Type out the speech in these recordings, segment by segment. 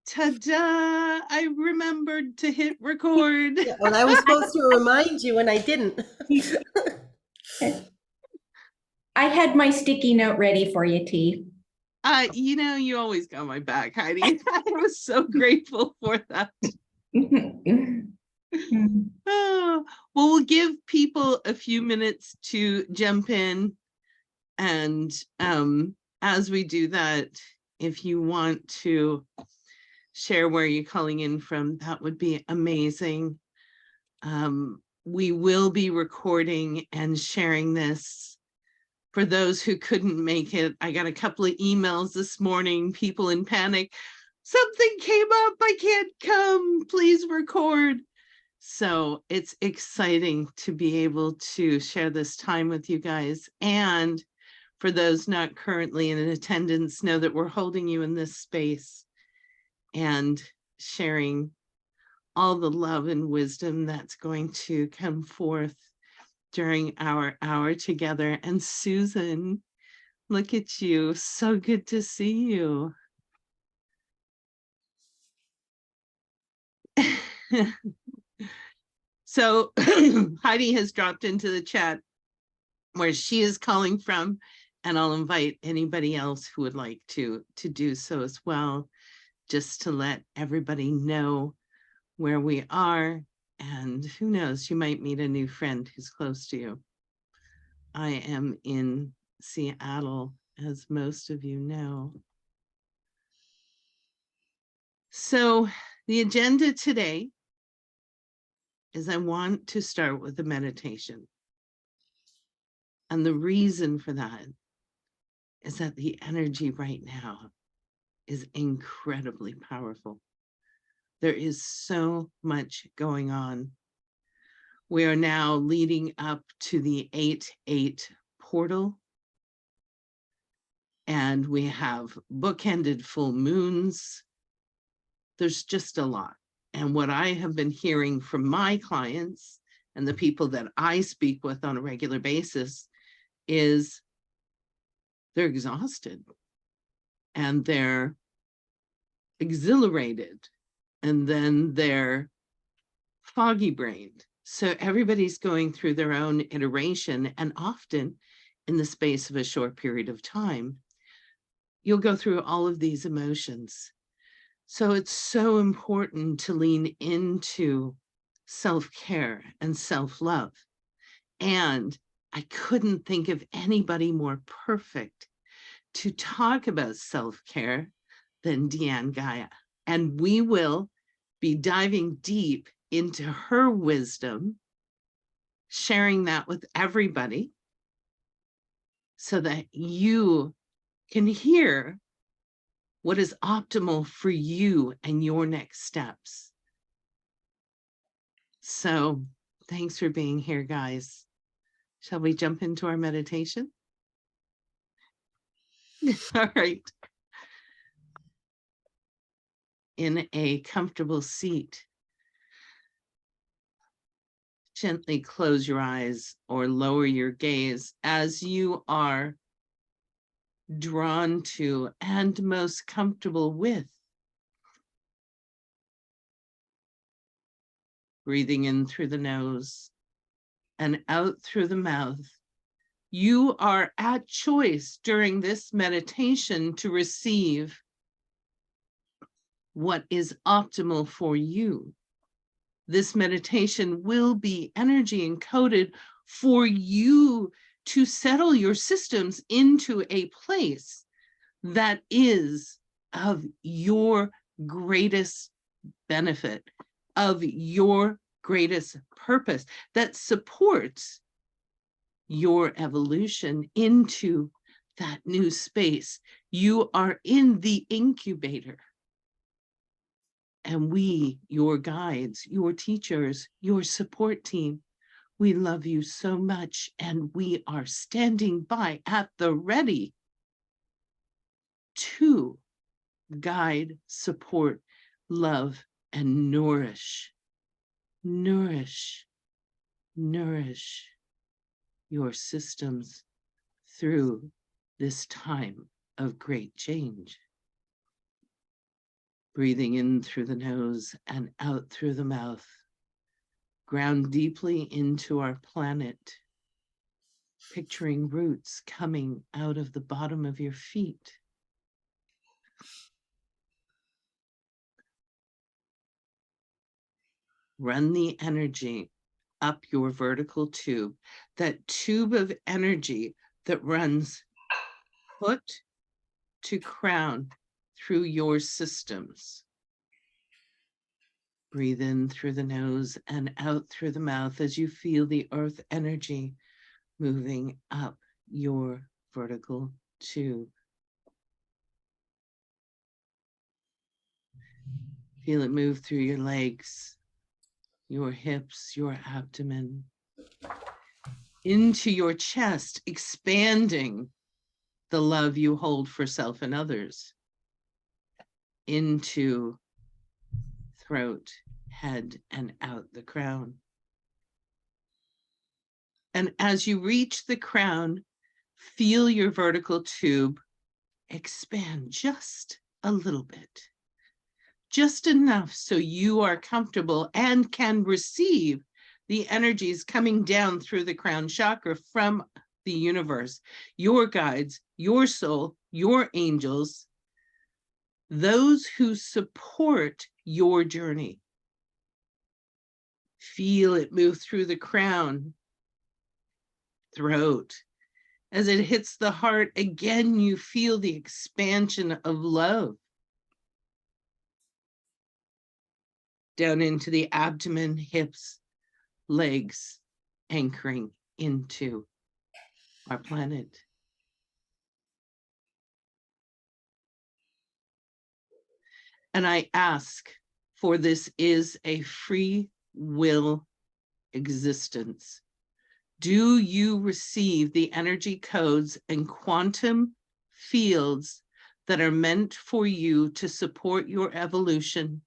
Ta-da! I remembered to hit record. Yeah, well, I was supposed to remind you and I didn't. I had my sticky note ready for you, T. You always got my back, Heidi. I was so grateful for that. Oh, well, we'll give people a few minutes to jump in. And as we do that, if you want to share where you're calling in from, that would be amazing. We will be recording and sharing this. For those who couldn't make it, I got a couple of emails this morning, people in panic. Something came up, I can't come, please record. So it's exciting to be able to share this time with you guys. And for those not currently in attendance, know that we're holding you in this space and sharing all the love and wisdom that's going to come forth during our hour together. And Susan, look at you. So good to see you. So Heidi has dropped into the chat where she is calling from, and I'll invite anybody else who would like to do so as well, just to let everybody know where we are. And who knows, you might meet a new friend who's close to you. I am in Seattle, as most of you know. So the agenda today is I want to start with a meditation. And the reason for that is that the energy right now is incredibly powerful. There is so much going on. We are now leading up to the 8/8 portal. And we have bookended full moons. There's just a lot. And what I have been hearing from my clients and the people that I speak with on a regular basis is they're exhausted and they're exhilarated and then they're foggy brained. So everybody's going through their own iteration, and often in the space of a short period of time, you'll go through all of these emotions. So it's so important to lean into self-care and self-love. And I couldn't think of anybody more perfect to talk about self-care than DeAnne Gauya. And we will be diving deep into her wisdom, sharing that with everybody so that you can hear what is optimal for you and your next steps. So thanks for being here, guys. Shall we jump into our meditation? All right. In a comfortable seat, gently close your eyes or lower your gaze as you are drawn to and most comfortable with. Breathing in through the nose and out through the mouth. You are at choice during this meditation to receive what is optimal for you. This meditation will be energy encoded for you to settle your systems into a place that is of your greatest benefit, of your greatest purpose, that supports your evolution into that new space. You are in the incubator. And we, your guides, your teachers, your support team, we love you so much, and we are standing by at the ready to guide, support, love, and nourish your systems through this time of great change. Breathing in through the nose and out through the mouth. Ground deeply into our planet. Picturing roots coming out of the bottom of your feet. Run the energy up your vertical tube, that tube of energy that runs foot to crown through your systems. Breathe in through the nose and out through the mouth as you feel the earth energy moving up your vertical tube. Feel it move through your legs, your hips, your abdomen, into your chest, expanding the love you hold for self and others, into throat, head, and out the crown. And as you reach the crown, feel your vertical tube expand just a little bit, just enough so you are comfortable and can receive the energies coming down through the crown chakra from the universe, your guides, your soul, your angels, those who support your journey. Feel it move through the crown, throat. As it hits the heart, again, you feel the expansion of love. Down into the abdomen, hips, legs, anchoring into our planet. And I ask, for this is a free will existence. Do you receive the energy codes and quantum fields that are meant for you to support your evolution?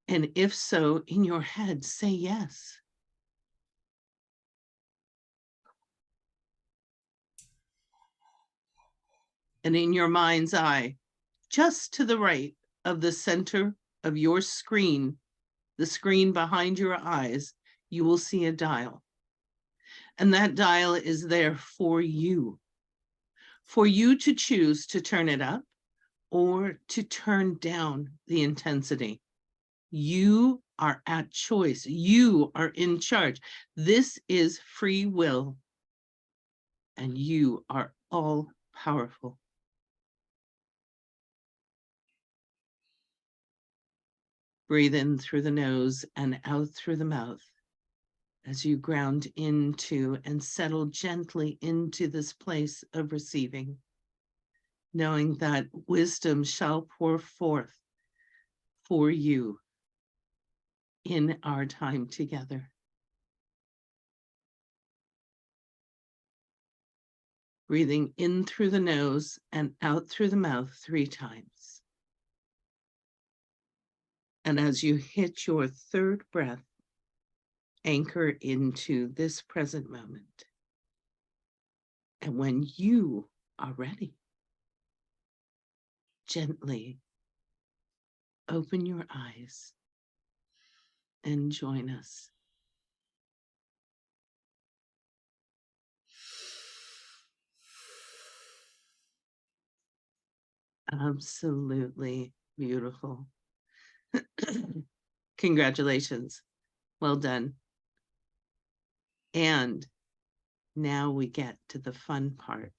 And if so, in your head, say yes. And in your mind's eye, just to the right of the center of your screen, the screen behind your eyes, you will see a dial. And that dial is there for you to choose to turn it up or to turn down the intensity. You are at choice. You are in charge. This is free will, and you are all powerful. Breathe in through the nose and out through the mouth as you ground into and settle gently into this place of receiving, knowing that wisdom shall pour forth for you in our time together. Breathing in through the nose and out through the mouth 3 times. And as you hit your 3rd breath, anchor into this present moment. And when you are ready, gently open your eyes and join us. Absolutely beautiful. Congratulations. Well done. And now we get to the fun part.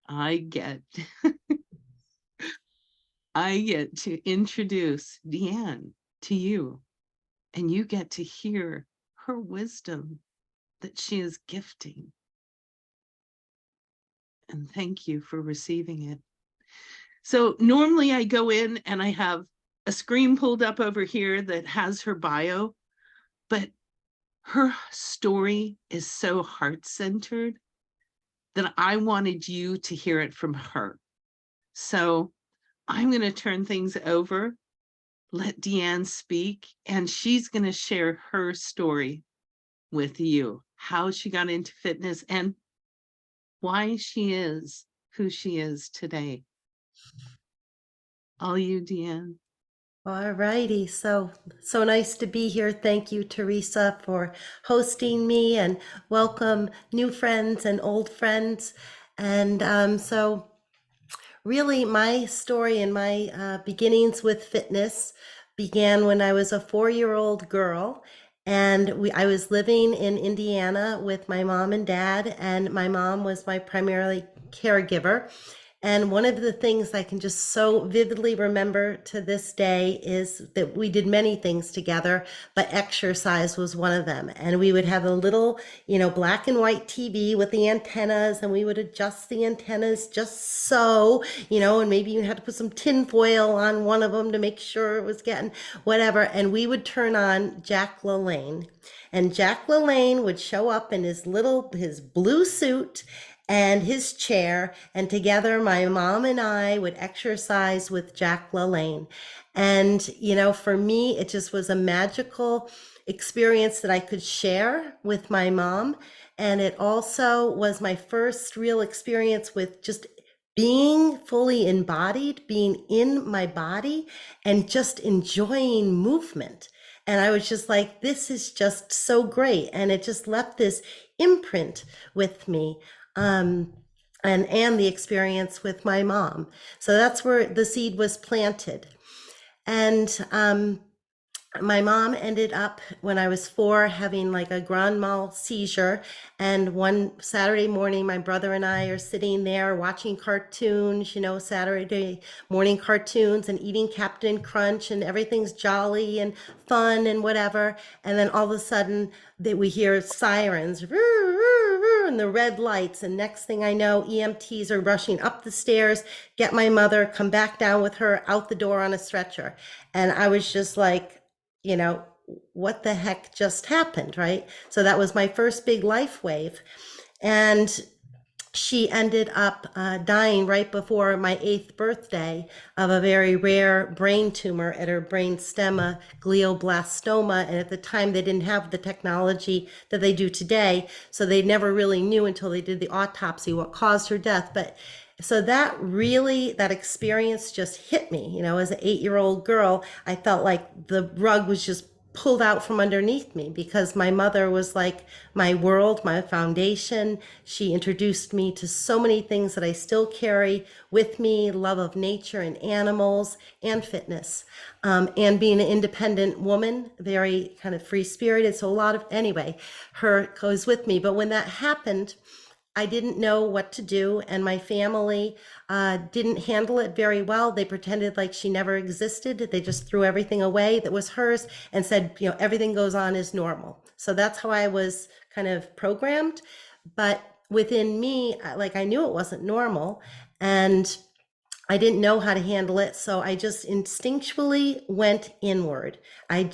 I get to introduce DeAnne to you, and you get to hear her wisdom that she is gifting. And thank you for receiving it. So normally I go in and I have a screen pulled up over here that has her bio, but her story is so heart-centered that I wanted you to hear it from her. So I'm going to turn things over, let DeAnne speak, and she's going to share her story with you, how she got into fitness and why she is who she is today. All you, DeAnne. All righty. So nice to be here. Thank you, Teresa, for hosting me, and welcome new friends and old friends. And so really, my story and my beginnings with fitness began when I was a 4-year-old girl. And I was living in Indiana with my mom and dad, and my mom was my primarily caregiver. And one of the things I can just so vividly remember to this day is that we did many things together, but exercise was one of them. And we would have a little, black and white TV with the antennas, and we would adjust the antennas just so, and maybe you had to put some tin foil on one of them to make sure it was getting whatever. And we would turn on Jack LaLanne. And Jack LaLanne would show up in his blue suit and his chair, and together my mom and I would exercise with Jack LaLanne. And for me, it just was a magical experience that I could share with my mom. And it also was my first real experience with just being fully embodied, being in my body, and just enjoying movement. And I was just like, this is just so great. And it just left this imprint with me. And the experience with my mom. So that's where the seed was planted. And my mom ended up, when I was 4, having like a grand mal seizure. And one Saturday morning, my brother and I are sitting there watching cartoons, Saturday morning cartoons, and eating Captain Crunch, and everything's jolly and fun and whatever. And then all of a sudden we hear sirens, and the red lights. And next thing I know, EMTs are rushing up the stairs, get my mother, come back down with her out the door on a stretcher. And I was just like, what the heck just happened, right? So that was my first big life wave. And she ended up dying right before my 8th birthday of a very rare brain tumor at her brain stem, a glioblastoma. And at the time, they didn't have the technology that they do today. So they never really knew until they did the autopsy what caused her death. But so that experience just hit me, as an 8-year-old girl. I felt like the rug was just pulled out from underneath me, because my mother was like my world, my foundation. She introduced me to so many things that I still carry with me: love of nature and animals and fitness, and being an independent woman, very kind of free spirited. So her goes with me. But when that happened, I didn't know what to do, and my family didn't handle it very well. They pretended like she never existed. They just threw everything away that was hers and said, everything goes on as normal. So that's how I was kind of programmed. But within me, I knew it wasn't normal, and I didn't know how to handle it. So I just instinctually went inward. I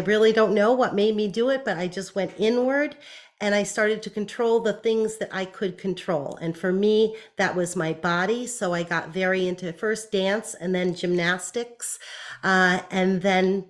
really don't know what made me do it, but I just went inward. And I started to control the things that I could control. And for me, that was my body. So I got very into first dance and then gymnastics. And then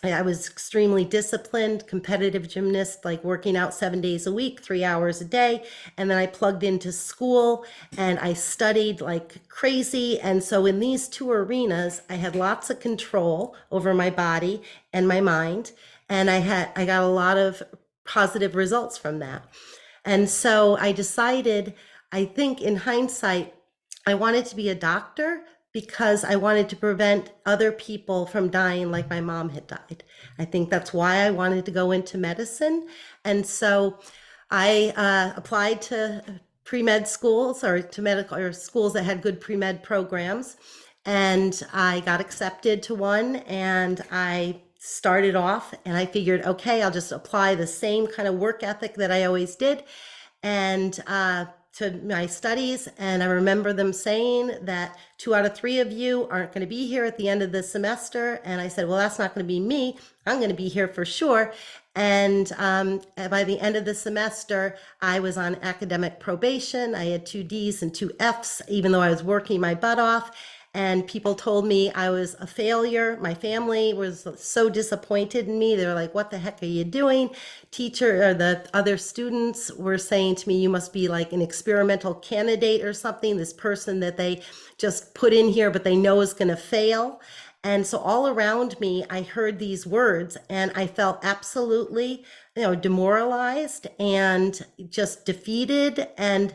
I was extremely disciplined, competitive gymnast, like working out 7 days a week, 3 hours a day. And then I plugged into school and I studied like crazy. And so in these 2 arenas, I had lots of control over my body and my mind. And I got a lot of positive results from that. And so I decided, I think in hindsight, I wanted to be a doctor because I wanted to prevent other people from dying like my mom had died. I think that's why I wanted to go into medicine. And so I applied to pre-med schools, or to medical, or schools that had good pre-med programs. And I got accepted to one, and I started off, and I figured, okay, I'll just apply the same kind of work ethic that I always did, and to my studies. And I remember them saying that 2 out of 3 of you aren't going to be here at the end of the semester. And I said, well, that's not going to be me. I'm going to be here for sure. And by the end of the semester, I was on academic probation. I had 2 Ds and 2 Fs, even though I was working my butt off. And people told me I was a failure. My family was so disappointed in me. They were like, what the heck are you doing? Teacher or the other students were saying to me, you must be like an experimental candidate or something, this person that they just put in here, but they know is going to fail. And so all around me, I heard these words and I felt absolutely, demoralized and just defeated. And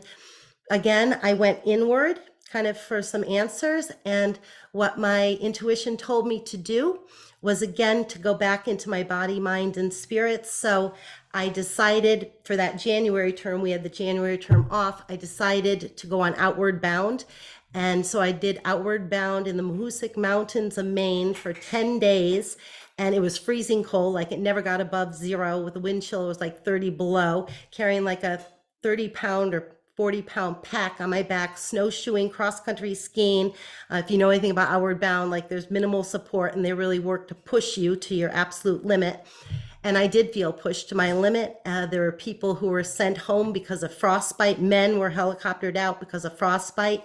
again, I went inward kind of for some answers. And what my intuition told me to do was, again, to go back into my body, mind, and spirit. So I decided for that January term, we had the January term off, I decided to go on Outward Bound. And so I did Outward Bound in the Mahoosic Mountains of Maine for 10 days. And it was freezing cold, like it never got above zero. With the wind chill, it was like 30 below, carrying like a 30-pound or 40-pound pack on my back, snowshoeing, cross-country skiing. If you know anything about Outward Bound, like there's minimal support and they really work to push you to your absolute limit. And I did feel pushed to my limit. There were people who were sent home because of frostbite. Men were helicoptered out because of frostbite.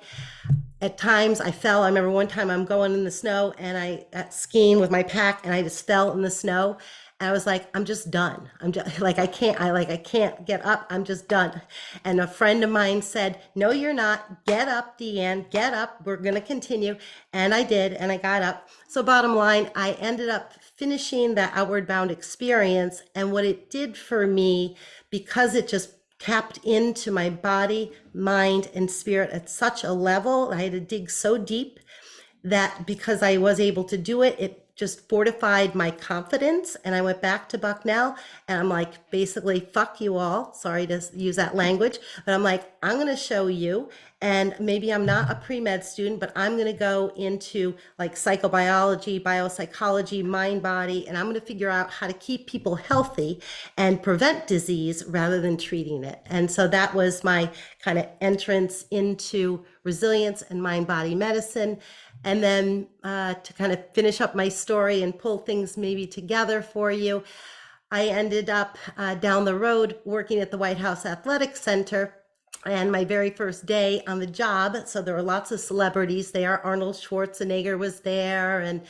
At times I fell. I remember one time I'm going in the snow and I skiing with my pack and I just fell in the snow. And I was like, I'm just done. I'm just like, I can't get up. I'm just done. And a friend of mine said, no, you're not. Get up, DeAnne, get up. We're going to continue. And I did. And I got up. So bottom line, I ended up finishing that Outward Bound experience. And what it did for me, because it just tapped into my body, mind, and spirit at such a level, I had to dig so deep that because I was able to do it, it just fortified my confidence. And I went back to Bucknell and I'm like, basically, fuck you all. Sorry to use that language, but I'm like, I'm going to show you. And maybe I'm not a pre-med student, but I'm going to go into like psychobiology, biopsychology, mind, body, and I'm going to figure out how to keep people healthy and prevent disease rather than treating it. And so that was my kind of entrance into resilience and mind, body medicine. And then to kind of finish up my story and pull things maybe together for you, I ended up down the road working at the White House Athletic Center. And my very first day on the job, so there were lots of celebrities there. Arnold Schwarzenegger was there and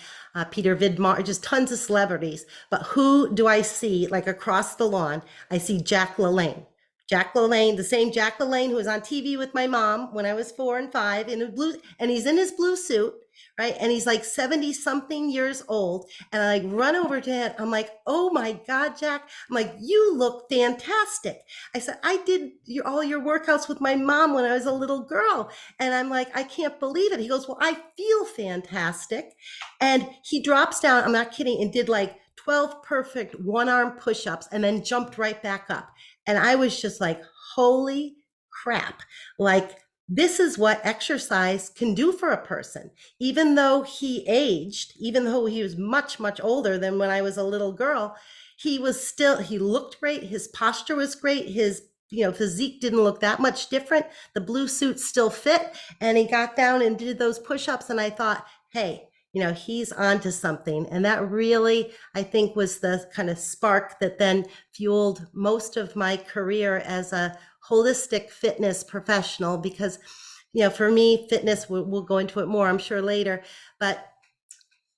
Peter Vidmar, just tons of celebrities. But who do I see like across the lawn? I see Jack LaLanne. Jack LaLanne, the same Jack LaLanne who was on TV with my mom when I was 4 and 5 in a blue, and he's in his blue suit, right? And he's like 70 something years old. And I like run over to him. I'm like, oh my God, Jack. I'm like, you look fantastic. I said, I did all your workouts with my mom when I was a little girl. And I'm like, I can't believe it. He goes, well, I feel fantastic. And he drops down, I'm not kidding, and did like 12 perfect one-arm push-ups and then jumped right back up. And I was just like, holy crap. Like, this is what exercise can do for a person. Even though he aged, even though he was much, much older than when I was a little girl, he looked great. His posture was great. His physique didn't look that much different. The blue suit still fit. And he got down and did those push-ups. And I thought, hey, he's onto something. And that really, I think, was the kind of spark that then fueled most of my career as a holistic fitness professional. Because, for me, fitness, we'll go into it more, I'm sure, later. But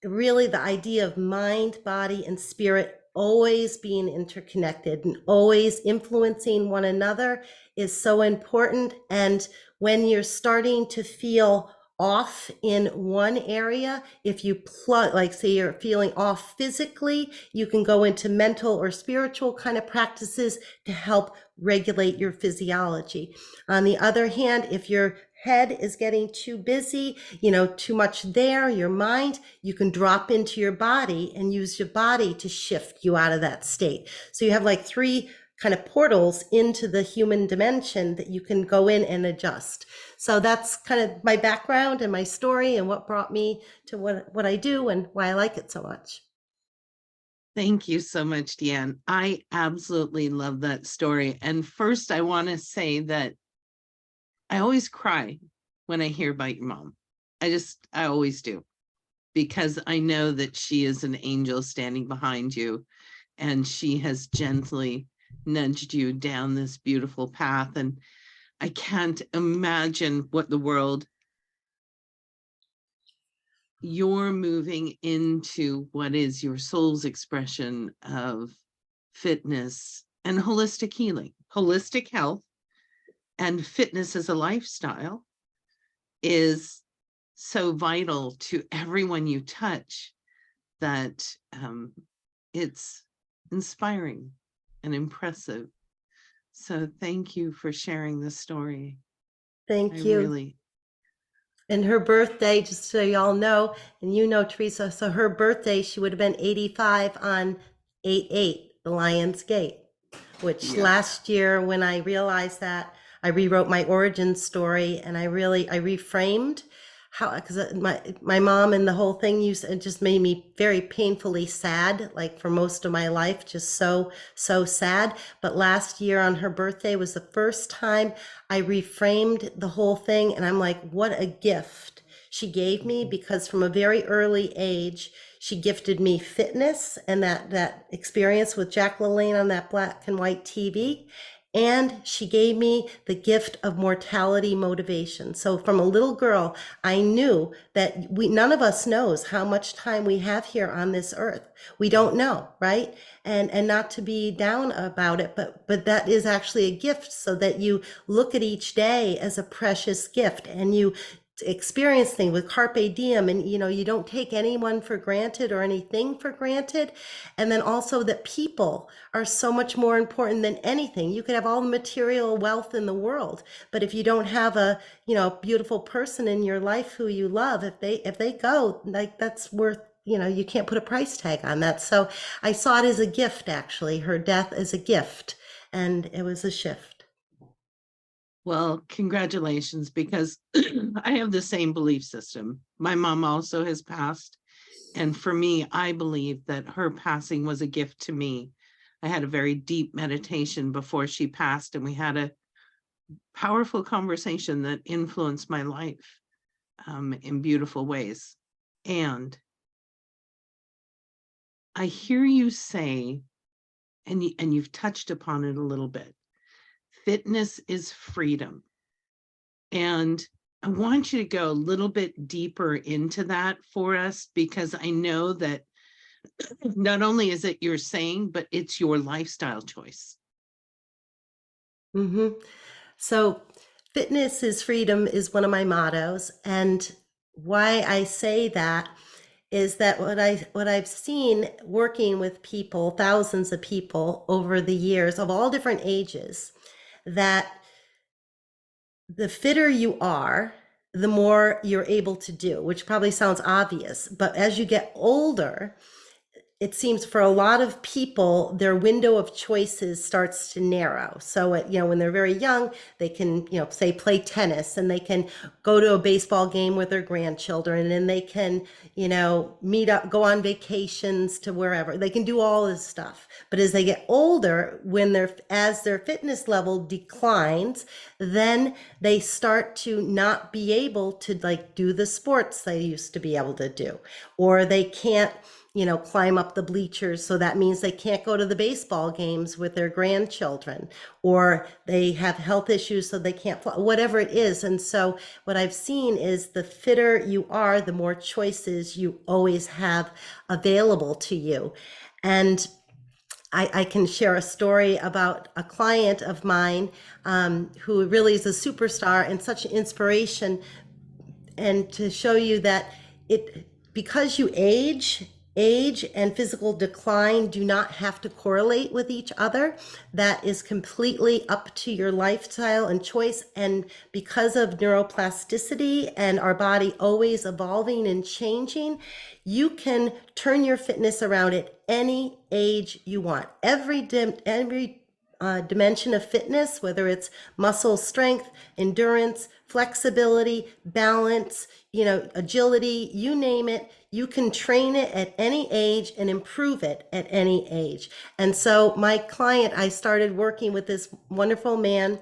really the idea of mind, body, and spirit always being interconnected and always influencing one another is so important. And when you're starting to feel off in one area, if you plug, like say you're feeling off physically, you can go into mental or spiritual kind of practices to help regulate your physiology. On the other hand, if your head is getting too busy, too much there, your mind, you can drop into your body and use your body to shift you out of that state. So you have like 3 kind of portals into the human dimension that you can go in and adjust. So that's kind of my background and my story and what brought me to what I do and why I like it so much. Thank you so much, DeAnne. I absolutely love that story. And first, I want to say that I always cry when I hear about your mom. I always do, because I know that she is an angel standing behind you, and she has gently nudged you down this beautiful path. And I can't imagine what the world you're moving into what is your soul's expression of fitness and holistic healing. Holistic health and fitness as a lifestyle is so vital to everyone you touch that it's inspiring and impressive. So thank you for sharing this story. Thank you. And her birthday, just so y'all know, and you know, Teresa, so her birthday, she would have been 85 on 8/8, the Lion's Gate, which Yeah. last year when I realized that, I rewrote my origin story and I reframed how, because my mom and the whole thing it just made me very painfully sad, like for most of my life, just so sad. But last year on her birthday was the first time I reframed the whole thing, and I'm like, what a gift she gave me, because from a very early age she gifted me fitness and that experience with Jack LaLanne on that black and white TV. And she gave me the gift of mortality motivation. So from a little girl, I knew that none of us knows how much time we have here on this earth. We don't know, right? And not to be down about it, but that is actually a gift, so that you look at each day as a precious gift and you experience things with carpe diem, and you don't take anyone for granted or anything for granted. And then also that people are so much more important than anything. You could have all the material wealth in the world, but if you don't have a beautiful person in your life who you love, if they go, like, that's worth, you can't put a price tag on that. So I saw it as a gift, actually, her death as a gift, and it was a shift. Well, congratulations, because I have the same belief system. My mom also has passed. And for me, I believe that her passing was a gift to me. I had a very deep meditation before she passed, and we had a powerful conversation that influenced my life in beautiful ways. And I hear you say, and you've touched upon it a little bit, fitness is freedom. And I want you to go a little bit deeper into that for us, because I know that not only is it your saying, but it's your lifestyle choice. Mm-hmm. So fitness is freedom is one of my mottos. And why I say that is that what I've seen working with people, thousands of people over the years of all different ages, that the fitter you are, the more you're able to do, which probably sounds obvious. But as you get older, it seems for a lot of people, their window of choices starts to narrow. So, when they're very young, they can, say, play tennis, and they can go to a baseball game with their grandchildren, and they can, meet up, go on vacations to wherever. They can do all this stuff. But as they get older, as their fitness level declines, then they start to not be able to, like, do the sports they used to be able to do, or they can't climb up the bleachers. So that means they can't go to the baseball games with their grandchildren, or they have health issues, so they can't fly, whatever it is. And so what I've seen is the fitter you are, the more choices you always have available to you. And I can share a story about a client of mine who really is a superstar and such an inspiration, and to show you that because you age and physical decline do not have to correlate with each other. That is completely up to your lifestyle and choice. And because of neuroplasticity and our body always evolving and changing, you can turn your fitness around at any age you want. Every dimension of fitness, whether it's muscle strength, endurance, flexibility, balance, agility, you name it, you can train it at any age and improve it at any age. And so my client, I started working with this wonderful man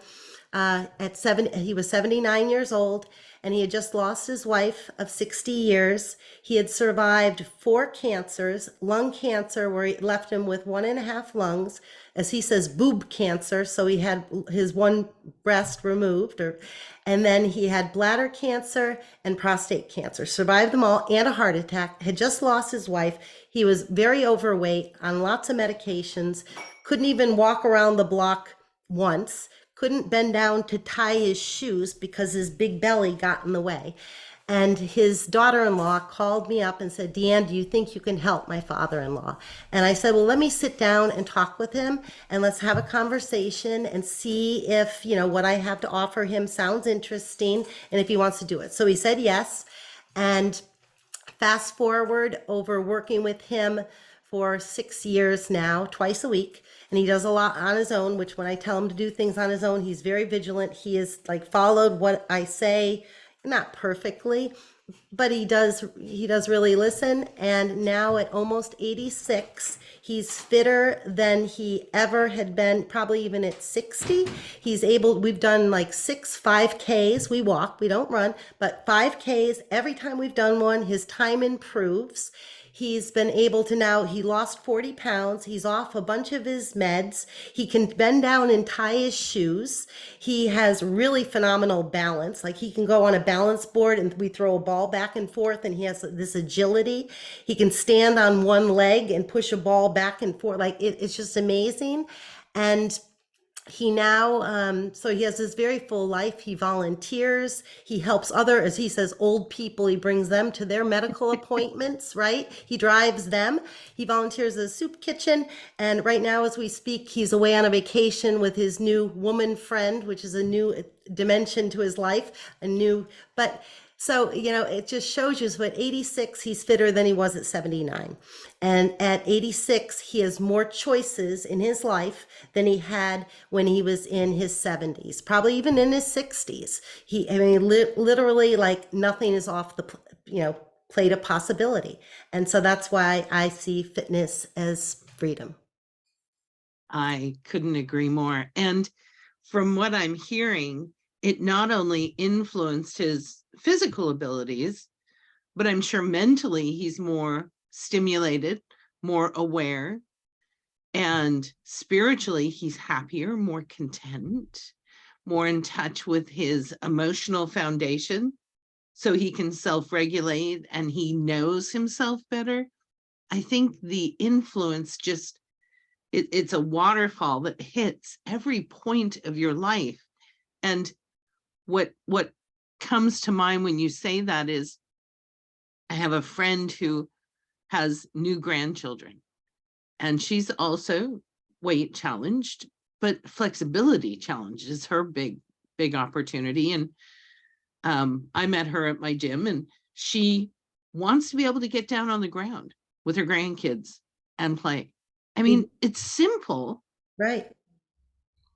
at 7, he was 79 years old, and he had just lost his wife of 60 years. He had survived 4 cancers, lung cancer, where it left him with 1.5 lungs, as he says, boob cancer. So he had his one breast removed, and then he had bladder cancer and prostate cancer, survived them all, and a heart attack, had just lost his wife. He was very overweight, on lots of medications, couldn't even walk around the block once, couldn't bend down to tie his shoes because his big belly got in the way. And his daughter-in-law called me up and said, DeAnne, do you think you can help my father-in-law? And I said, well, let me sit down and talk with him, and let's have a conversation and see if, what I have to offer him sounds interesting and if he wants to do it. So he said yes. And fast forward, over working with him for 6 years now, twice a week. And he does a lot on his own, which when I tell him to do things on his own, he's very vigilant. He is like followed what I say, not perfectly, but he does really listen. And now at almost 86, he's fitter than he ever had been, probably even at 60. We've done like 6 5Ks. We walk, we don't run, but 5Ks. Every time we've done one, his time improves. He's been able to now, he lost 40 pounds. He's off a bunch of his meds. He can bend down and tie his shoes. He has really phenomenal balance. Like he can go on a balance board and we throw a ball back and forth, and he has this agility. He can stand on one leg and push a ball back and forth. Like it's just amazing. And he now, so he has this very full life. He volunteers. He helps other, as he says, old people. He brings them to their medical appointments, right? He drives them. He volunteers at a soup kitchen. And right now, as we speak, he's away on a vacation with his new woman friend, which is a new dimension to his life, so, it just shows you, so at 86, he's fitter than he was at 79. And at 86, he has more choices in his life than he had when he was in his 70s, probably even in his 60s. Literally, like nothing is off the, plate of possibility. And so that's why I see fitness as freedom. I couldn't agree more. And from what I'm hearing, it not only influenced his physical abilities, but I'm sure mentally he's more stimulated, more aware, and spiritually he's happier, more content, more in touch with his emotional foundation, so he can self-regulate and he knows himself better. I think the influence it's a waterfall that hits every point of your life. And what comes to mind when you say that is, I have a friend who has new grandchildren, and she's also weight challenged, but flexibility challenged is her big opportunity. And I met her at my gym, and she wants to be able to get down on the ground with her grandkids and play. I mean, it's simple, right?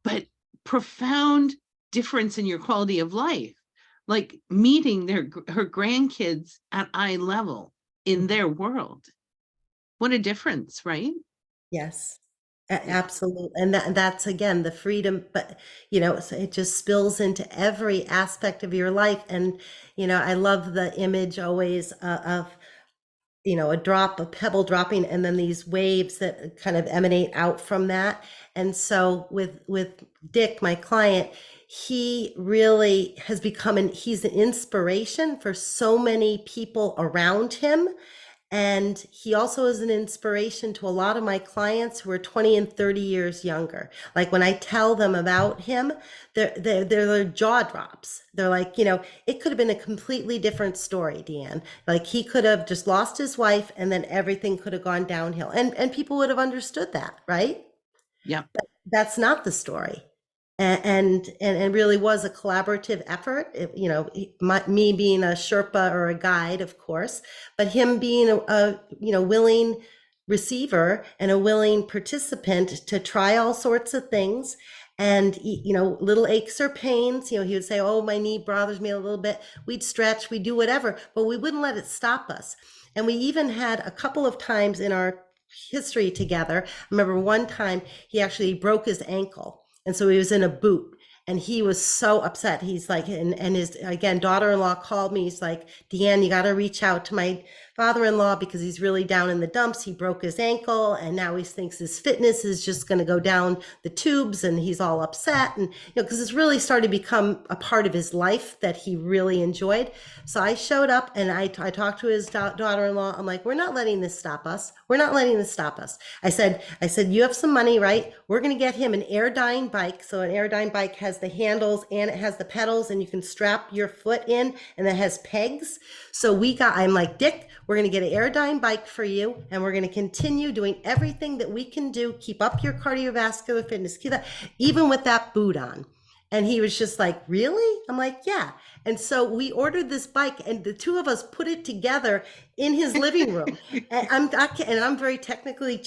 But profound difference in your quality of life, like meeting her grandkids at eye level in their world. What a difference, right? Yes, absolutely. And that's again the freedom, but so it just spills into every aspect of your life. And I love the image always of a pebble dropping, and then these waves that kind of emanate out from that. And so with Dick, my client, he really has he's an inspiration for so many people around him. And he also is an inspiration to a lot of my clients who are 20 and 30 years younger. Like when I tell them about him, their jaw drops. They're like, it could have been a completely different story, DeAnne. Like he could have just lost his wife and then everything could have gone downhill. And people would have understood that, right? Yeah. But that's not the story. And really was a collaborative effort. Me being a Sherpa or a guide, of course, but him being a willing receiver and a willing participant to try all sorts of things. And little aches or pains, he would say, oh, my knee bothers me a little bit. We'd stretch, we'd do whatever, but we wouldn't let it stop us. And we even had a couple of times in our history together. I remember one time he actually broke his ankle. And so he was in a boot, And he was so upset. He's like, and his, again, daughter-in-law called me. He's like, DeAnne, you got to reach out to my father-in-law because he's really down in the dumps. He broke his ankle and now he thinks his fitness is just going to go down the tubes, and he's all upset. And, because it's really started to become a part of his life that he really enjoyed. So I showed up and I talked to his daughter-in-law. I'm like, we're not letting this stop us. We're not letting this stop us. I said, you have some money, right? We're going to get him an Airdyne bike. So an Airdyne bike has the handles and it has the pedals, and you can strap your foot in, and it has pegs. So I'm like, Dick, we're going to get an Airdyne bike for you, and we're going to continue doing everything that we can do. Keep up your cardiovascular fitness, keep that, even with that boot on. And he was just like, really? I'm like, yeah. And so we ordered this bike, and the two of us put it together in his living room. And I'm very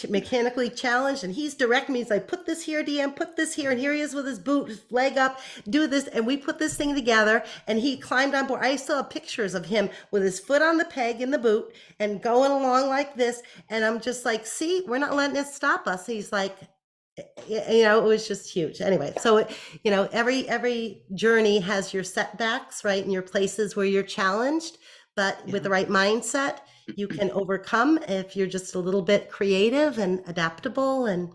mechanically challenged, and he's directing me. He's like, put this here, DeAnne, put this here. And here he is with his boot, his leg up, do this. And we put this thing together, and he climbed on board. I saw pictures of him with his foot on the peg in the boot and going along like this. And I'm just like, see, we're not letting it stop us. He's like, it was just huge. Anyway, so every journey has your setbacks, right, and your places where you're challenged, but with the right mindset you can overcome if you're just a little bit creative and adaptable and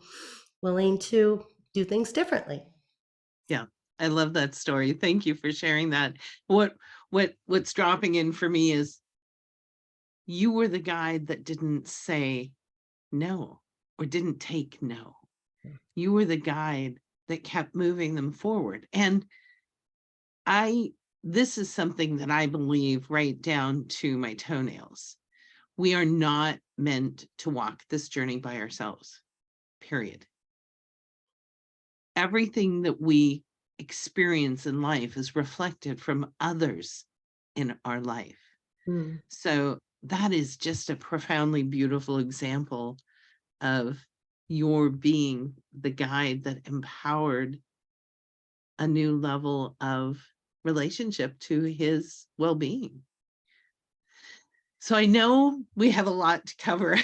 willing to do things differently. Yeah, I love that story. Thank you for sharing that. What's dropping in for me is you were the guide that didn't say no or didn't take no. You were the guide that kept moving them forward. And this is something that I believe right down to my toenails. We are not meant to walk this journey by ourselves, period. Everything that we experience in life is reflected from others in our life. So that is just a profoundly beautiful example of your being the guide that empowered a new level of relationship to his well-being. So I know we have a lot to cover.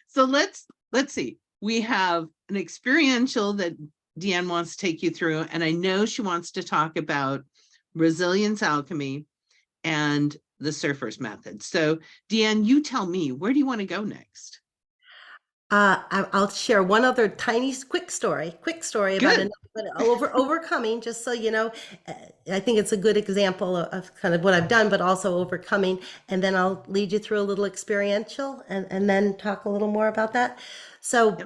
So let's see. We have an experiential that DeAnne wants to take you through, and I know she wants to talk about resilience alchemy and the SURFER'S Method. So DeAnne, you tell me, where do you want to go next? I'll share one other quick story about overcoming, just so you know. I think it's a good example of kind of what I've done, but also overcoming. And then I'll lead you through a little experiential and then talk a little more about that. So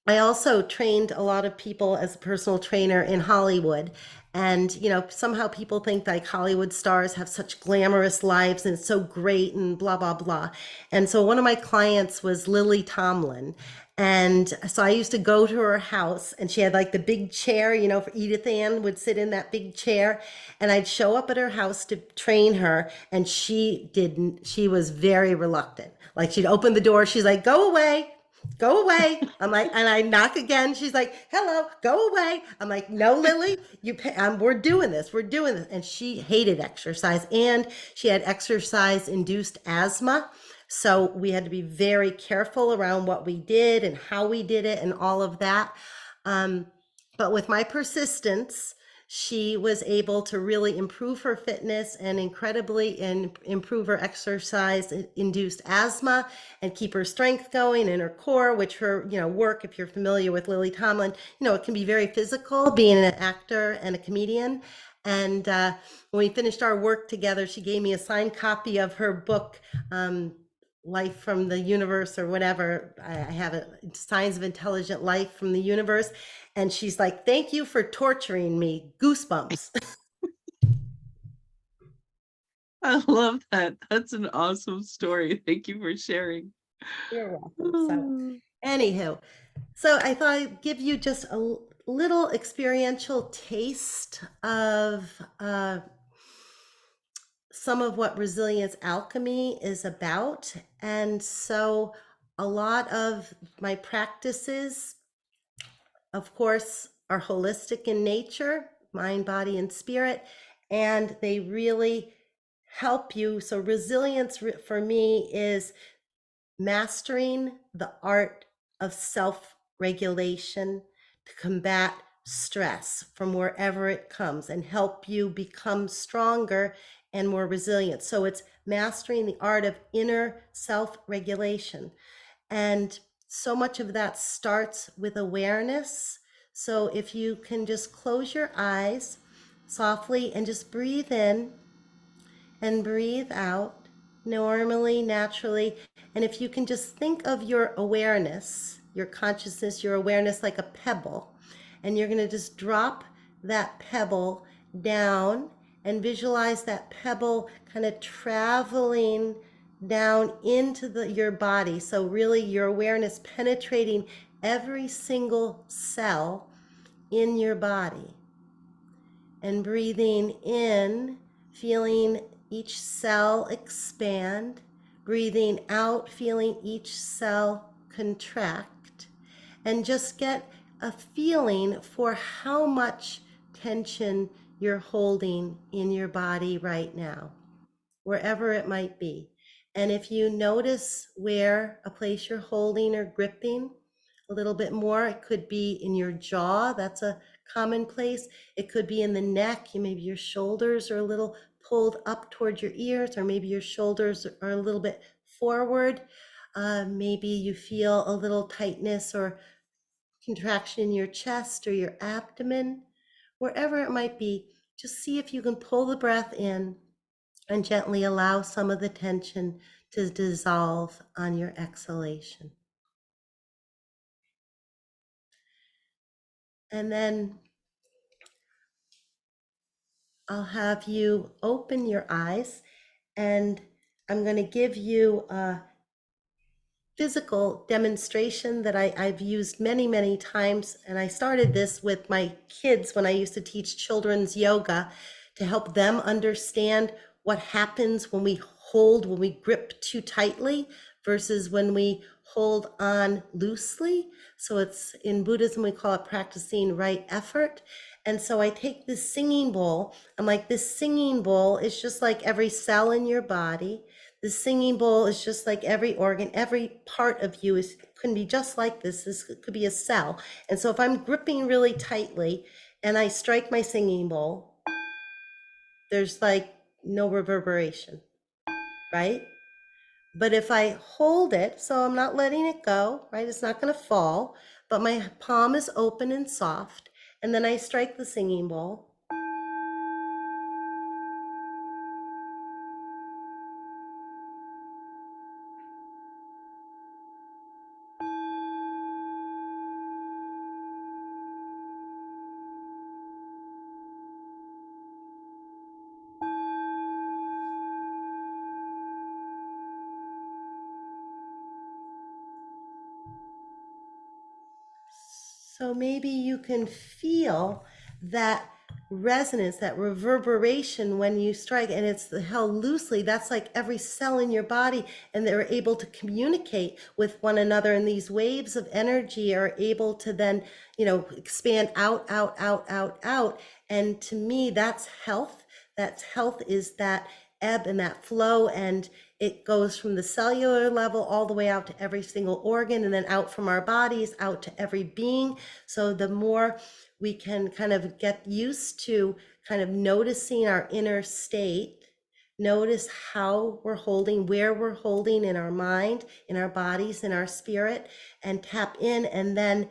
I also trained a lot of people as a personal trainer in Hollywood. And, somehow people think like Hollywood stars have such glamorous lives and it's so great and blah, blah, blah. And so one of my clients was Lily Tomlin. And so I used to go to her house, and she had like the big chair, for Edith Ann would sit in that big chair. And I'd show up at her house to train her, and she was very reluctant. Like, she'd open the door. She's like, go away. Go away. I'm like, and I knock again. She's like, hello, go away. I'm like, no, Lily, we're doing this. We're doing this. And she hated exercise, and she had exercise induced asthma. So we had to be very careful around what we did and how we did it and all of that. But with my persistence, she was able to really improve her fitness and improve her exercise induced asthma and keep her strength going in her core, which her, work, if you're familiar with Lily Tomlin, it can be very physical, being an actor and a comedian. And when we finished our work together, she gave me a signed copy of her book, Life from the Universe, or whatever. I have it, Signs of Intelligent Life from the Universe. And she's like, thank you for torturing me. Goosebumps. I love that. That's an awesome story. Thank you for sharing. You're welcome. So, anywho, so I thought I'd give you just a little experiential taste of some of what resilience alchemy is about. And so a lot of my practices, of course, are holistic in nature, mind, body, and spirit, and they really help you. So resilience for me is mastering the art of self-regulation to combat stress from wherever it comes and help you become stronger and more resilient. So it's mastering the art of inner self-regulation. And so much of that starts with awareness. So if you can just close your eyes softly and just breathe in and breathe out normally, naturally. And if you can just think of your awareness, your consciousness, your awareness like a pebble, and you're going to just drop that pebble down and visualize that pebble kind of traveling down into your body. So really your awareness penetrating every single cell in your body. And breathing in, feeling each cell expand, breathing out, feeling each cell contract, and just get a feeling for how much tension you're holding in your body right now, wherever it might be. And if you notice where a place you're holding or gripping a little bit more, it could be in your jaw. That's a common place. It could be in the neck. Maybe your shoulders are a little pulled up towards your ears, or maybe your shoulders are a little bit forward. Maybe you feel a little tightness or contraction in your chest or your abdomen. Wherever it might be, just see if you can pull the breath in and gently allow some of the tension to dissolve on your exhalation. And then I'll have you open your eyes, and I'm going to give you a physical demonstration that I've used many, many times. And I started this with my kids when I used to teach children's yoga to help them understand what happens when we when we grip too tightly versus when we hold on loosely. So it's in Buddhism, we call it practicing right effort. And so I take this singing bowl. I'm like, this singing bowl is just like every cell in your body. The singing bowl is just like every organ, every part of you can be just like this. This could be a cell. And so if I'm gripping really tightly and I strike my singing bowl, there's like no reverberation, right? But if I hold it, so I'm not letting it go, right? It's not going to fall, but my palm is open and soft. And then I strike the singing bowl. So maybe you can feel that resonance, that reverberation when you strike, and it's held loosely. That's like every cell in your body, and they're able to communicate with one another. And these waves of energy are able to then, expand out, out, out, out, out. And to me, that's health. That's health, is that ebb and that flow, and it goes from the cellular level all the way out to every single organ, and then out from our bodies out to every being. So the more we can kind of get used to kind of noticing our inner state, notice how we're holding, where we're holding in our mind, in our bodies, in our spirit, and tap in, and then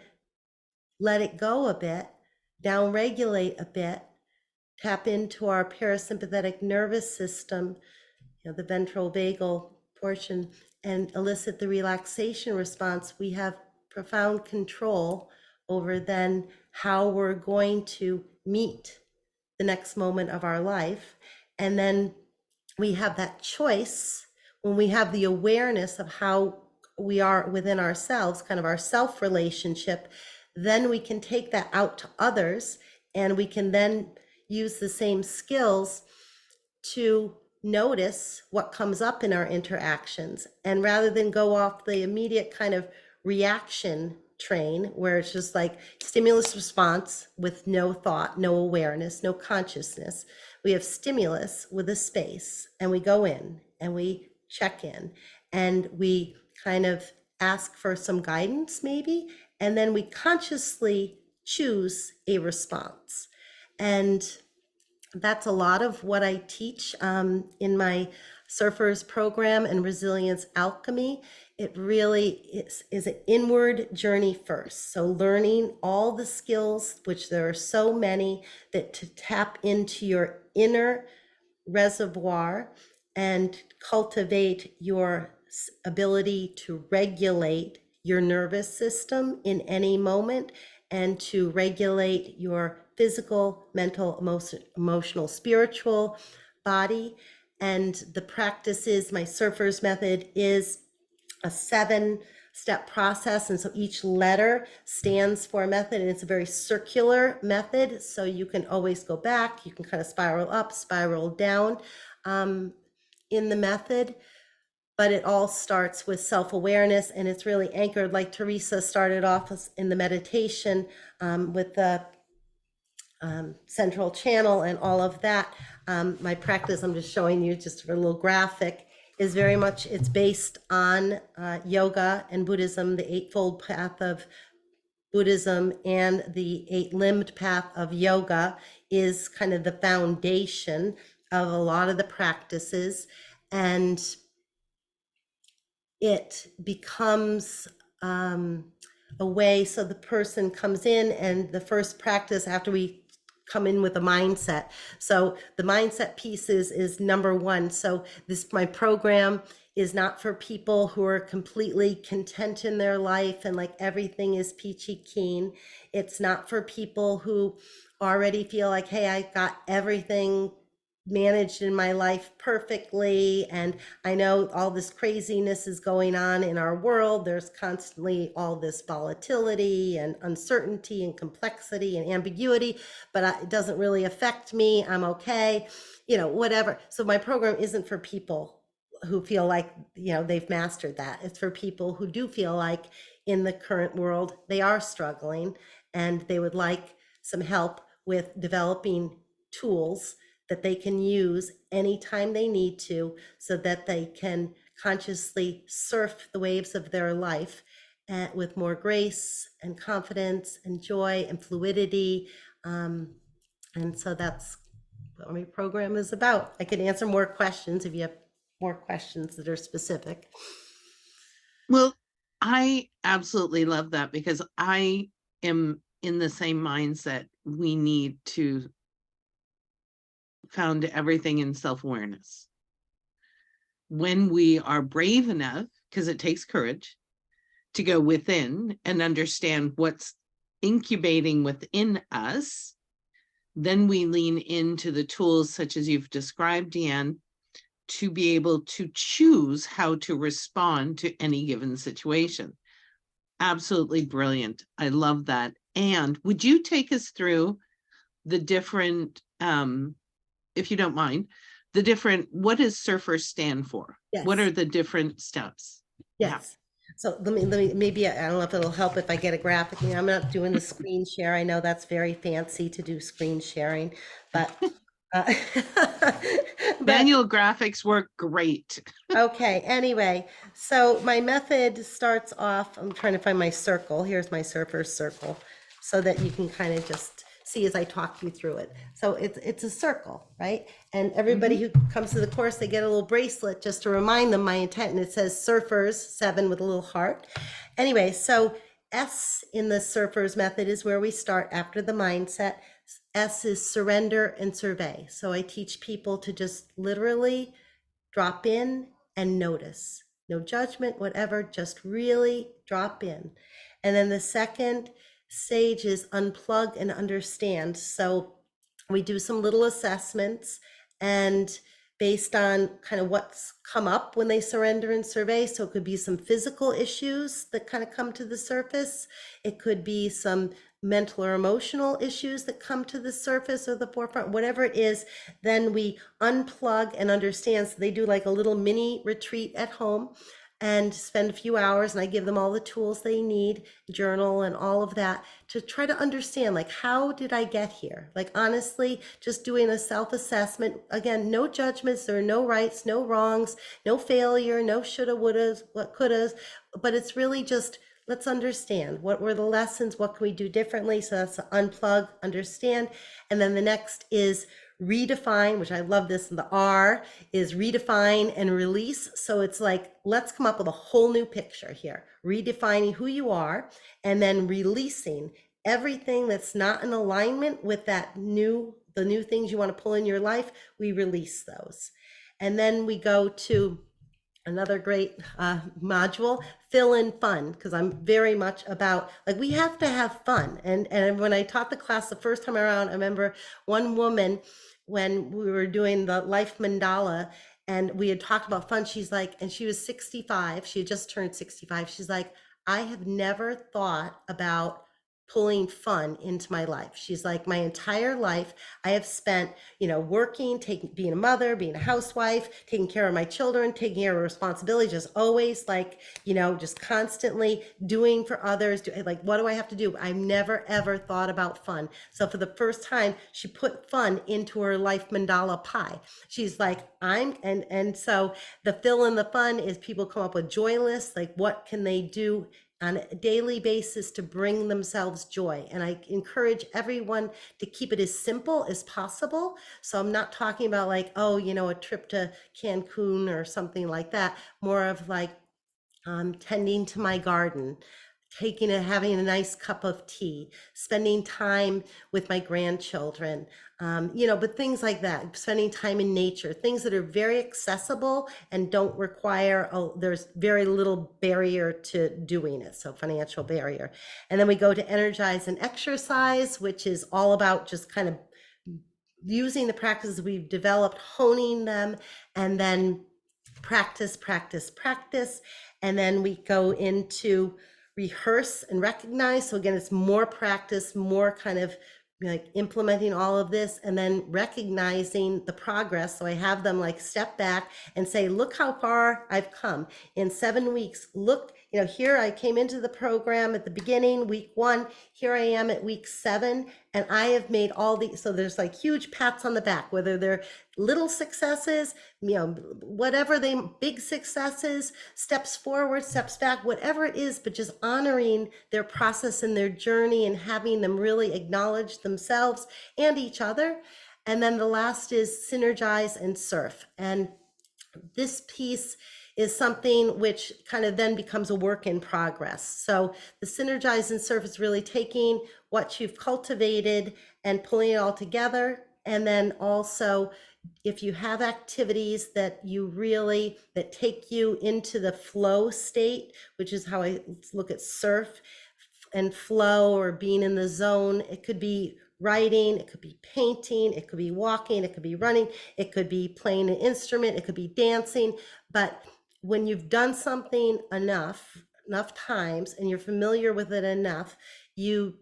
let it go a bit, down regulate a bit, tap into our parasympathetic nervous system, the ventral vagal portion, and elicit the relaxation response. We have profound control over then how we're going to meet the next moment of our life. And then we have that choice when we have the awareness of how we are within ourselves, kind of our self relationship, then we can take that out to others, and we can then use the same skills to notice what comes up in our interactions. And rather than go off the immediate kind of reaction train where it's just like stimulus response with no thought, no awareness, no consciousness, we have stimulus with a space, and we go in and we check in and we kind of ask for some guidance maybe, and then we consciously choose a response. And that's a lot of what I teach in my Surfers program and Resilience Alchemy. It really is an inward journey first. So learning all the skills, which there are so many, that to tap into your inner reservoir and cultivate your ability to regulate your nervous system in any moment, and to regulate your physical, mental, emotional, spiritual body. And the practices, my Surfer's Method is a 7-step process. And so each letter stands for a method, and it's a very circular method. So you can always go back, you can kind of spiral up, spiral down in the method. But it all starts with self-awareness, and it's really anchored, like Teresa started off in the meditation with the central channel and all of that. My practice, I'm just showing you just a little graphic, is very much, it's based on yoga and Buddhism, the Eightfold Path of Buddhism and the 8-limbed path of yoga is kind of the foundation of a lot of the practices. And it becomes a way, so the person comes in, and the first practice after we come in with a mindset. So the mindset piece is number one. So my program is not for people who are completely content in their life and like everything is peachy keen. It's not for people who already feel like, hey, I got everything managed in my life perfectly, and I know all this craziness is going on in our world. There's constantly all this volatility and uncertainty and complexity and ambiguity, but it doesn't really affect me. I'm okay, whatever. So my program isn't for people who feel like, they've mastered that. It's for people who do feel like in the current world, they are struggling and they would like some help with developing tools that they can use anytime they need to, so that they can consciously surf the waves of their life with more grace and confidence and joy and fluidity. And so that's what my program is about. I can answer more questions if you have more questions that are specific. Well, I absolutely love that, because I am in the same mindset. We need to found everything in self-awareness. When we are brave enough, because it takes courage, to go within and understand what's incubating within us, then we lean into the tools such as you've described, DeAnne, to be able to choose how to respond to any given situation. Absolutely brilliant. I love that. And would you take us through the different if you don't mind, what does SURFER stand for? Yes. What are the different steps? Yes. Yeah. So let me, maybe, I don't know if it'll help if I get a graphic. I'm not doing the screen share. I know that's very fancy to do screen sharing, but, Manual graphics work great. Okay, anyway, so my method starts off, I'm trying to find my circle. Here's my Surfer's circle, so that you can kind of just see as I talk you through it. So it's a circle, right? And everybody who comes to the course, they get a little bracelet just to remind them my intent, and it says Surfers 7 with a little heart. Anyway, so S in the Surfer's Method is where we start after the mindset. S is surrender and survey. So I teach people to just literally drop in and notice. No judgment, whatever, just really drop in. And then the second stage is unplug and understand. So we do some little assessments, and based on kind of what's come up when they surrender and survey. So it could be some physical issues that kind of come to the surface. It could be some mental or emotional issues that come to the surface or the forefront, whatever it is. Then we unplug and understand. So they do like a little mini retreat at home and spend a few hours, and I give them all the tools they need, journal and all of that, to try to understand, like, how did I get here? Like, honestly, just doing a self-assessment. Again, no judgments, there are no rights, no wrongs, no failure, no shoulda, wouldas, what couldas, but it's really just let's understand what were the lessons, what can we do differently. So that's unplug, understand. And then the next is redefine, which I love this. The R is redefine and release. So it's like, let's come up with a whole new picture here, redefining who you are and then releasing everything that's not in alignment with the new things you want to pull in your life. We release those. And then we go to another great module, fill in fun, because I'm very much about, like, we have to have fun. And when I taught the class the first time around, I remember one woman, when we were doing the life mandala and we had talked about fun, she's like, and she was 65, she had just turned 65. She's like, I have never thought about pulling fun into my life. She's like, my entire life I have spent, working, being a mother, being a housewife, taking care of my children, taking care of responsibility, just always like, just constantly doing for others. Like, what do I have to do? I've never, ever thought about fun. So for the first time, she put fun into her life mandala pie. She's like, and so the fill in the fun is people come up with joy lists, like what can they do on a daily basis to bring themselves joy. And I encourage everyone to keep it as simple as possible. So I'm not talking about like, a trip to Cancun or something like that, more of like tending to my garden, having a nice cup of tea, spending time with my grandchildren, but things like that, spending time in nature, things that are very accessible and don't require, there's very little barrier to doing it. So financial barrier. And then we go to energize and exercise, which is all about just kind of using the practices we've developed, honing them, and then practice, practice, practice. And then we go into rehearse and recognize. So again, it's more practice, more kind of like implementing all of this and then recognizing the progress. So I have them like step back and say, look how far I've come in 7 weeks. Look, here I came into the program at the beginning, week 1, here I am at week 7, and I have made all these. So there's like huge pats on the back, whether they're little successes, whatever big successes, steps forward, steps back, whatever it is, but just honoring their process and their journey and having them really acknowledge themselves and each other. And then the last is synergize and surf. And this piece is something which kind of then becomes a work in progress. So the synergize and surf is really taking what you've cultivated and pulling it all together. And then also, if you have activities that take you into the flow state, which is how I look at surf and flow or being in the zone, it could be writing, it could be painting, it could be walking, it could be running, it could be playing an instrument, it could be dancing. But when you've done something enough times and you're familiar with it enough, you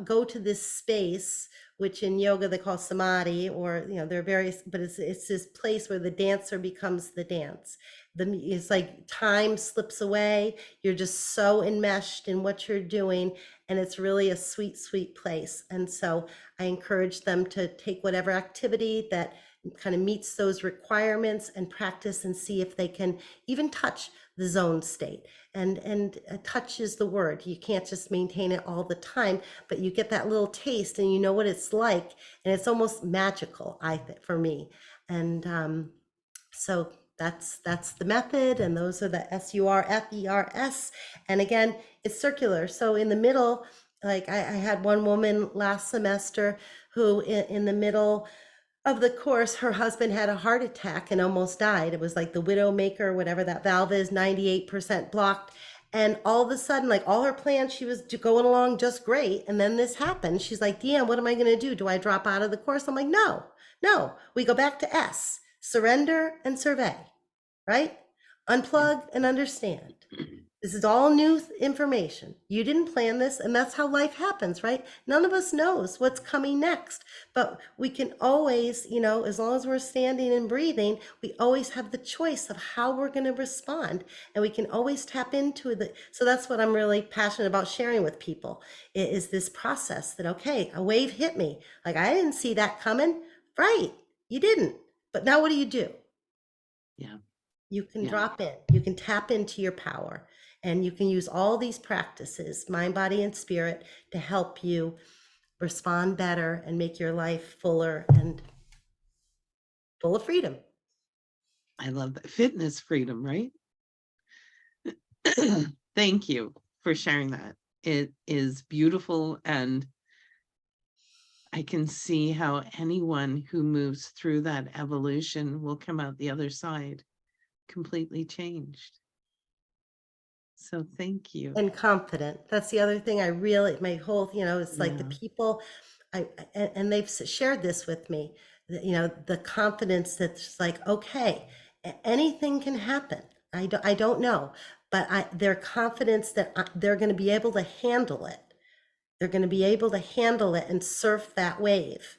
go to this space, which in yoga they call samadhi, or there are various, but it's this place where the dancer becomes the dance. It's like time slips away. You're just so enmeshed in what you're doing, and it's really a sweet, sweet place. And so I encourage them to take whatever activity that kind of meets those requirements and practice and see if they can even touch the zone state. And touch is the word. You can't just maintain it all the time, but you get that little taste and you know what it's like, and it's almost magical, I think, for me. And so that's the method, and those are the SURFERS. And again, it's circular. So in the middle, like I had one woman last semester who in the middle of the course, her husband had a heart attack and almost died. It was like the widowmaker, whatever that valve is, 98% blocked. And all of a sudden, like all her plans, she was going along just great. And then this happened. She's like, DeAnne, what am I going to do? Do I drop out of the course? I'm like, no, we go back to S, surrender and survey, right? Unplug and understand. This is all new information. You didn't plan this, and that's how life happens, right? None of us knows what's coming next, but we can always, as long as we're standing and breathing, we always have the choice of how we're going to respond, and we can always tap into it. So that's what I'm really passionate about sharing with people, is this process that, okay, a wave hit me. Like, I didn't see that coming. Right, you didn't. But now what do you do? Yeah. You can Yeah. drop in, you can tap into your power, and you can use all these practices, mind, body, and spirit, to help you respond better and make your life fuller and full of freedom. I love that. Fitness freedom, right? Thank you for sharing that. It is beautiful, and I can see how anyone who moves through that evolution will come out the other side completely changed. So thank you. And confident. That's the other thing I really, my whole, it's like the Yeah. people, and they've shared this with me, the confidence that's like, okay, anything can happen. I don't know, but their confidence that they're going to be able to handle it. They're going to be able to handle it and surf that wave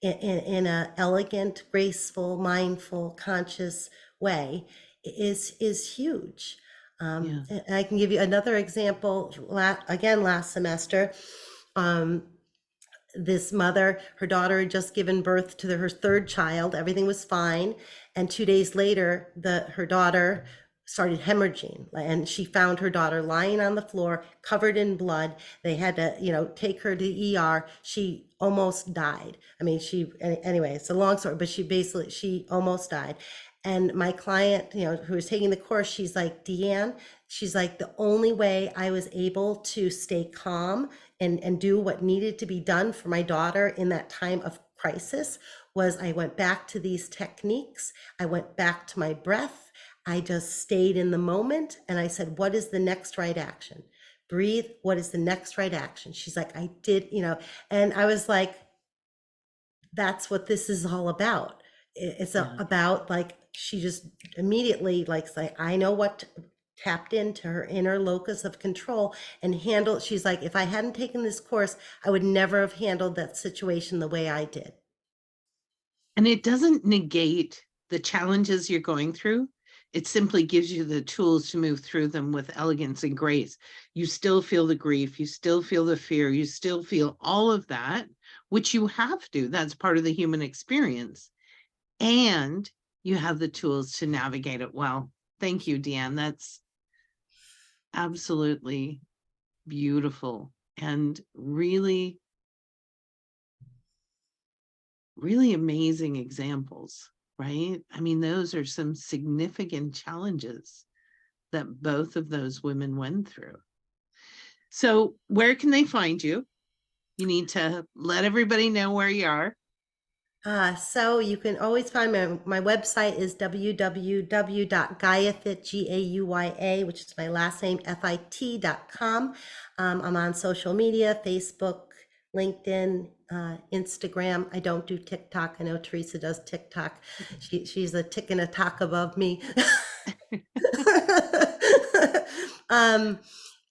in a elegant, graceful, mindful, conscious way is huge. Yeah. And I can give you another example. Again, last semester, this mother, her daughter had just given birth to her third child. Everything was fine, and 2 days later, her daughter started hemorrhaging, and she found her daughter lying on the floor, covered in blood. They had to, take her to the ER. She almost died. I mean, anyway, it's a long story, but she almost died. And my client, who was taking the course, she's like, DeAnne, she's like, the only way I was able to stay calm and do what needed to be done for my daughter in that time of crisis was I went back to these techniques. I went back to my breath. I just stayed in the moment, and I said, what is the next right action? Breathe. What is the next right action? She's like, I did, and I was like, that's what this is all about. It's Yeah. about, like, she just immediately, like, I know what tapped into her inner locus of control and handled. She's like, if I hadn't taken this course, I would never have handled that situation the way I did. And it doesn't negate the challenges you're going through. It simply gives you the tools to move through them with elegance and grace. You still feel the grief, you still feel the fear, you still feel all of that, which you have to. That's part of the human experience. And you have the tools to navigate it well. Thank you, DeAnne. That's absolutely beautiful and really, really amazing examples, right? I mean, those are some significant challenges that both of those women went through. So where can they find you? You need to let everybody know where you are. So you can always find my website is www.gauyafit, G-A-U-Y-A, which is my last name, FIT.com. I'm on social media, Facebook, LinkedIn, Instagram. I don't do TikTok. I know Teresa does TikTok. She's a tick and a talk above me.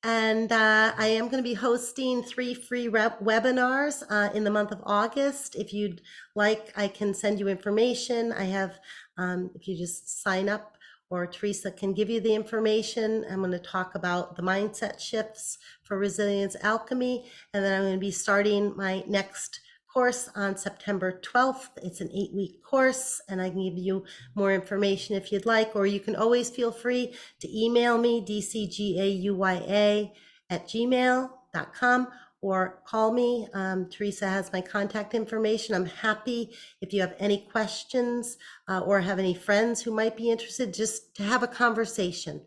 And I am going to be hosting 3 free webinars in the month of August. If you'd like, I can send you information. I have, if you just sign up, or Teresa can give you the information. I'm going to talk about the mindset shifts for resilience alchemy. And then I'm going to be starting my next course on September 12th. It's an 8-week course, and I can give you more information if you'd like, or you can always feel free to email me, dcgauyA@gmail.com, or call me. Teresa has my contact information. I'm happy if you have any questions or have any friends who might be interested, just to have a conversation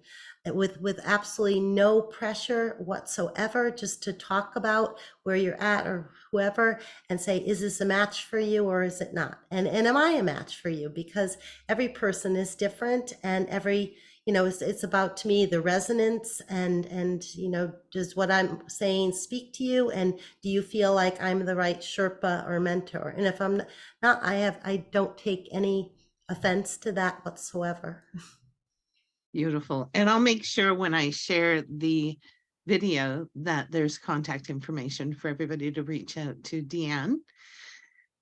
with absolutely no pressure whatsoever, just to talk about where you're at or whoever, and say, is this a match for you or is it not? And am I a match for you? Because every person is different, and every, it's about, to me, the resonance and does what I'm saying speak to you? And do you feel like I'm the right Sherpa or mentor? And if I'm not, I don't take any offense to that whatsoever. Beautiful. And I'll make sure when I share the video that there's contact information for everybody to reach out to DeAnne.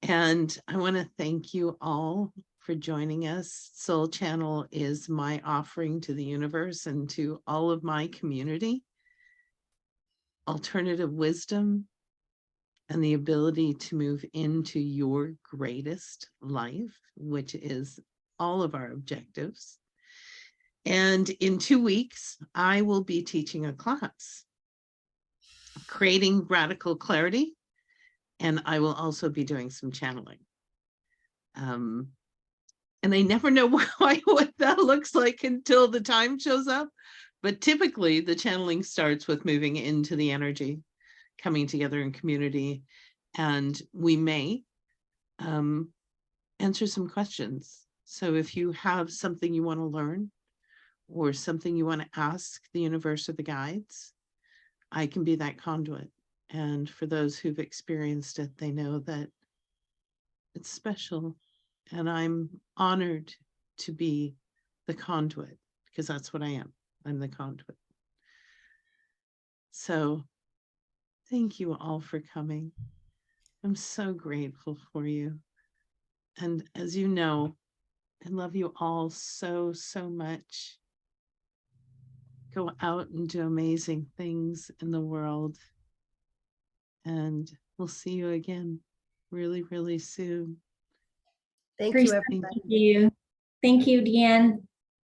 And I want to thank you all for joining us. Soul Channel is my offering to the universe and to all of my community. Alternative wisdom and the ability to move into your greatest life, which is all of our objectives. And in 2 weeks, I will be teaching a class, creating radical clarity, and I will also be doing some channeling. And I never know what that looks like until the time shows up. But typically the channeling starts with moving into the energy, coming together in community, and we may answer some questions. So if you have something you want to learn or something you want to ask the universe or the guides, I can be that conduit. And for those who've experienced it, they know that it's special. And I'm honored to be the conduit, because that's what I am. I'm the conduit. So thank you all for coming. I'm so grateful for you. And as you know, I love you all so, so much. Go out and do amazing things in the world. And we'll see you again really, really soon. Thank Teresa, you, everybody. thank you. Thank you, DeAnne.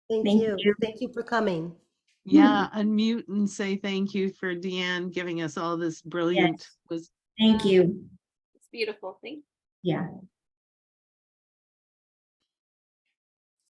Thank Thank you. you. Thank you for coming. Yeah, unmute and say thank you for DeAnne giving us all this brilliant Yes. wisdom. Thank you. It's beautiful. Thank you. Yeah.